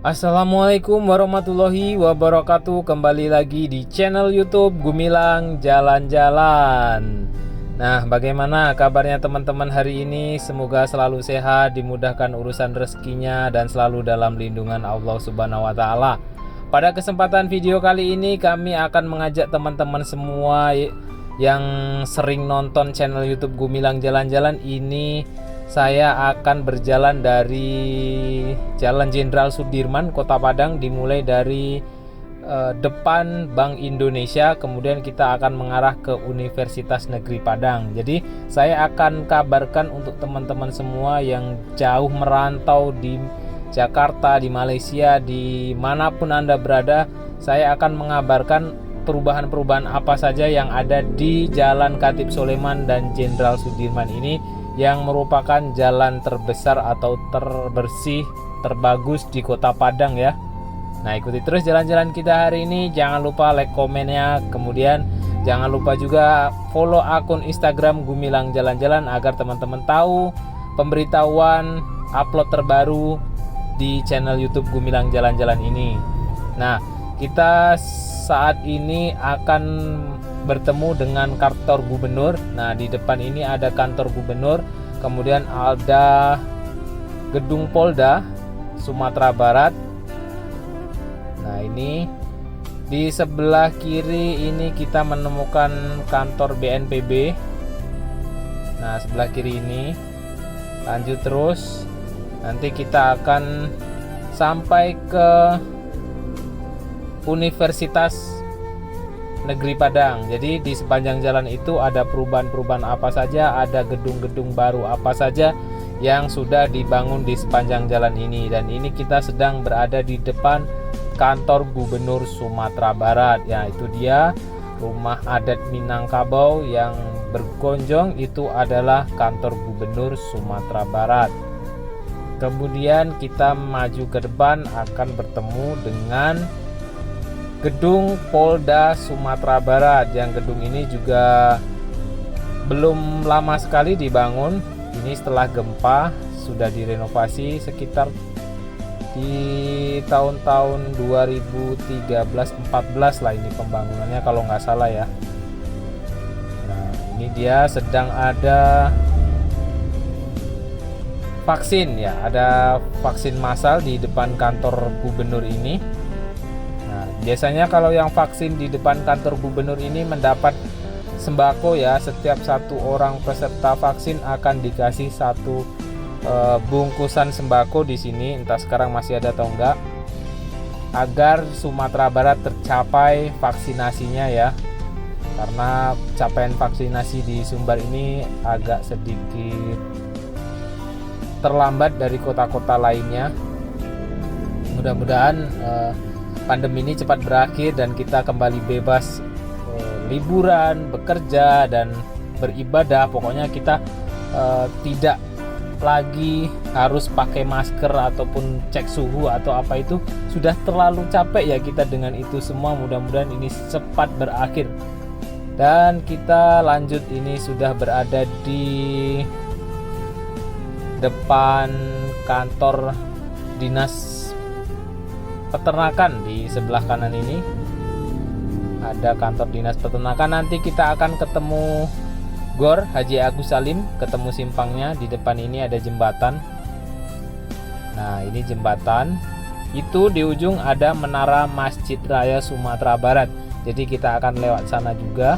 Assalamualaikum warahmatullahi wabarakatuh. Kembali lagi di channel YouTube Gumilang Jalan-Jalan. Nah, bagaimana kabarnya teman-teman hari ini? Semoga selalu sehat, dimudahkan urusan rezekinya, dan selalu dalam lindungan Allah Subhanahu wa Ta'ala. Pada kesempatan video kali ini, kami akan mengajak teman-teman semua yang sering nonton channel YouTube Gumilang Jalan-Jalan ini. Saya akan berjalan dari Jalan Jenderal Sudirman, Kota Padang, dimulai dari depan Bank Indonesia, kemudian kita akan mengarah ke Universitas Negeri Padang. Jadi saya akan kabarkan untuk teman-teman semua yang jauh merantau di Jakarta, di Malaysia, di manapun Anda berada, saya akan mengabarkan perubahan-perubahan apa saja yang ada di Jalan Khatib Soleman dan Jenderal Sudirman ini, yang merupakan jalan terbesar atau terbersih, terbagus di Kota Padang ya. Nah, ikuti terus jalan-jalan kita hari ini. Jangan lupa like komennya, kemudian jangan lupa juga follow akun Instagram Gumilang Jalan-Jalan agar teman-teman tahu pemberitahuan upload terbaru di channel YouTube Gumilang Jalan-Jalan ini. Nah, kita saat ini akan bertemu dengan kantor gubernur. Nah, di depan ini ada kantor gubernur, kemudian ada gedung Polda Sumatera Barat. Nah, ini di sebelah kiri ini kita menemukan kantor BNPB. Nah, sebelah kiri ini lanjut terus, nanti kita akan sampai ke Universitas Negeri Padang. Jadi di sepanjang jalan itu ada perubahan-perubahan apa saja, ada gedung-gedung baru apa saja yang sudah dibangun di sepanjang jalan ini. Dan ini kita sedang berada di depan kantor Gubernur Sumatera Barat. Ya, itu dia rumah adat Minangkabau yang bergonjong, itu adalah kantor Gubernur Sumatera Barat. Kemudian kita maju ke depan akan bertemu dengan gedung Polda Sumatera Barat, yang gedung ini juga belum lama sekali dibangun. Ini setelah gempa sudah direnovasi sekitar di tahun-tahun 2013-14 lah ini pembangunannya kalau nggak salah ya. Nah, ini dia sedang ada vaksin ya, ada vaksin massal di depan kantor gubernur ini. Biasanya kalau yang vaksin di depan kantor gubernur ini mendapat sembako ya. Setiap satu orang peserta vaksin akan dikasih satu bungkusan sembako di sini. Entah sekarang masih ada atau enggak, agar Sumatera Barat tercapai vaksinasinya ya. Karena capaian vaksinasi di Sumbar ini agak sedikit terlambat dari kota-kota lainnya. Mudah-mudahan pandemi ini cepat berakhir dan kita kembali bebas liburan, bekerja, dan beribadah. Pokoknya kita tidak lagi harus pakai masker ataupun cek suhu atau apa itu. Sudah terlalu capek ya kita dengan itu semua. Mudah-mudahan ini cepat berakhir. Dan kita lanjut, ini sudah berada di depan kantor dinas peternakan. Di sebelah kanan ini ada kantor dinas peternakan. Nanti kita akan ketemu Gor Haji Agus Salim, ketemu simpangnya. Di depan ini ada jembatan. Nah, ini jembatan. Itu di ujung ada Menara Masjid Raya Sumatera Barat. Jadi kita akan lewat sana juga.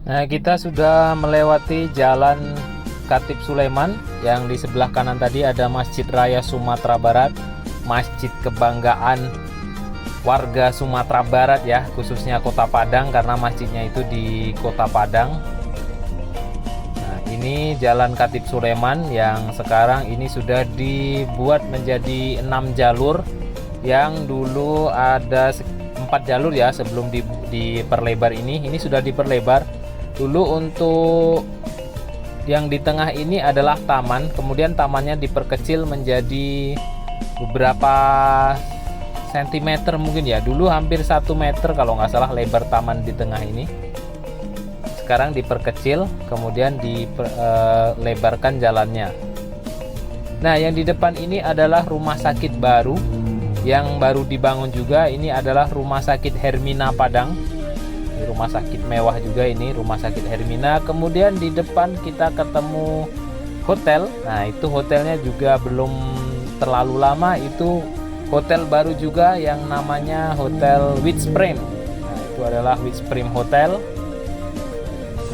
Nah, kita sudah melewati jalan Khatib Sulaiman. Yang di sebelah kanan tadi ada Masjid Raya Sumatera Barat, masjid kebanggaan warga Sumatera Barat ya, khususnya Kota Padang karena masjidnya itu di Kota Padang. Nah, ini jalan Khatib Sulaiman yang sekarang ini sudah dibuat menjadi 6 jalur, yang dulu ada 4 jalur ya sebelum diperlebar ini sudah diperlebar. Dulu untuk yang di tengah ini adalah taman, kemudian tamannya diperkecil menjadi beberapa sentimeter mungkin ya. Dulu hampir 1 meter kalau nggak salah lebar taman di tengah ini. Sekarang diperkecil, kemudian dilebarkan jalannya. Nah, yang di depan ini adalah rumah sakit baru yang baru dibangun juga. Ini adalah Rumah Sakit Hermina Padang. Ini rumah sakit mewah juga, ini Rumah Sakit Hermina. Kemudian di depan kita ketemu hotel. Nah, itu hotelnya juga belum terlalu lama, itu hotel baru juga yang namanya Hotel Witspring. Nah, itu adalah Witspring Hotel.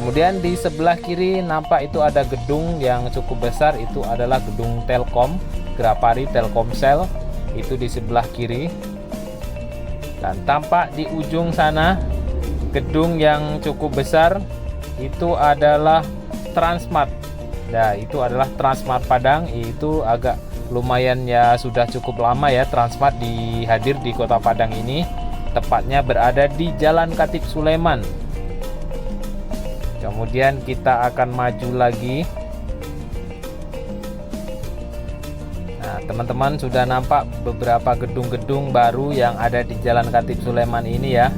Kemudian di sebelah kiri nampak itu ada gedung yang cukup besar, itu adalah gedung Telkom, Grapari Telkomsel, itu di sebelah kiri. Dan tampak di ujung sana gedung yang cukup besar itu adalah Transmart. Nah, itu adalah Transmart Padang. Itu agak lumayan ya, sudah cukup lama ya Transmart hadir di Kota Padang ini. Tepatnya berada di Jalan Khatib Sulaiman. Kemudian kita akan maju lagi. Nah, teman-teman sudah nampak beberapa gedung-gedung baru yang ada di Jalan Khatib Sulaiman ini ya.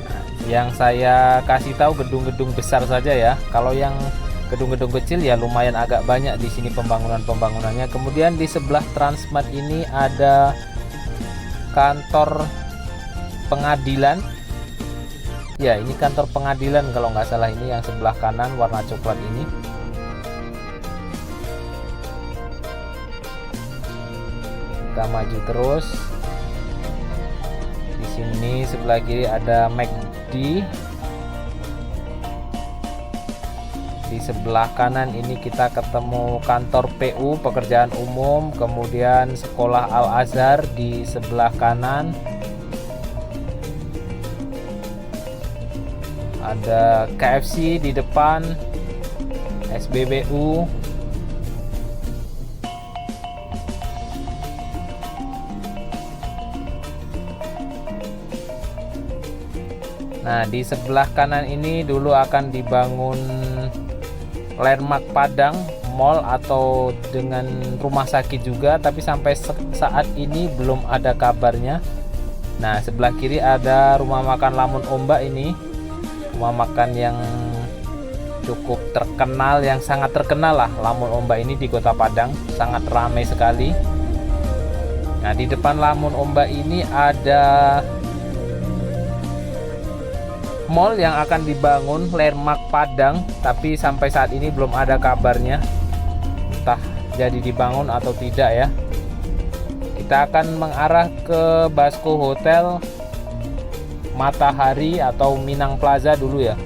Nah, yang saya kasih tahu gedung-gedung besar saja ya. Kalau yang gedung-gedung kecil ya lumayan agak banyak di sini pembangunannya. Kemudian di sebelah Transmart ini ada kantor pengadilan. Ya, ini kantor pengadilan kalau nggak salah, ini yang sebelah kanan warna coklat ini. Kita maju terus. Di sini sebelah kiri ada McD. Di sebelah kanan ini kita ketemu kantor PU Pekerjaan Umum, kemudian Sekolah Al Azhar di sebelah kanan. Ada KFC di depan, SBBU. Nah, di sebelah kanan ini dulu akan dibangun Landmark Padang Mall atau dengan rumah sakit juga, tapi sampai saat ini belum ada kabarnya. Nah, sebelah kiri ada rumah makan Lamun Ombak ini. Rumah makan yang cukup terkenal, yang sangat terkenal lah Lamun Ombak ini di Kota Padang, sangat ramai sekali. Nah, di depan Lamun Ombak ini ada mall yang akan dibangun, Landmark Padang, tapi sampai saat ini belum ada kabarnya, entah jadi dibangun atau tidak ya. Kita akan mengarah ke Basco Hotel Matahari atau Minang Plaza dulu ya.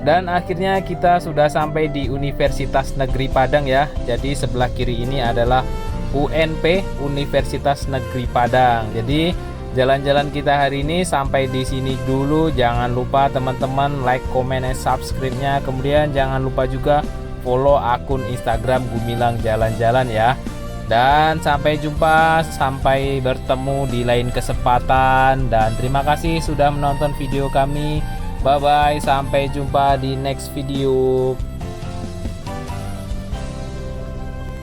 Dan akhirnya kita sudah sampai di Universitas Negeri Padang ya. Jadi sebelah kiri ini adalah UNP, Universitas Negeri Padang. Jadi jalan-jalan kita hari ini sampai di sini dulu. Jangan lupa teman-teman like, comment, dan subscribe-nya. Kemudian jangan lupa juga follow akun Instagram Gumilang Jalan-Jalan ya. Dan sampai jumpa, sampai bertemu di lain kesempatan. Dan terima kasih sudah menonton video kami. Bye bye, sampai jumpa di next video.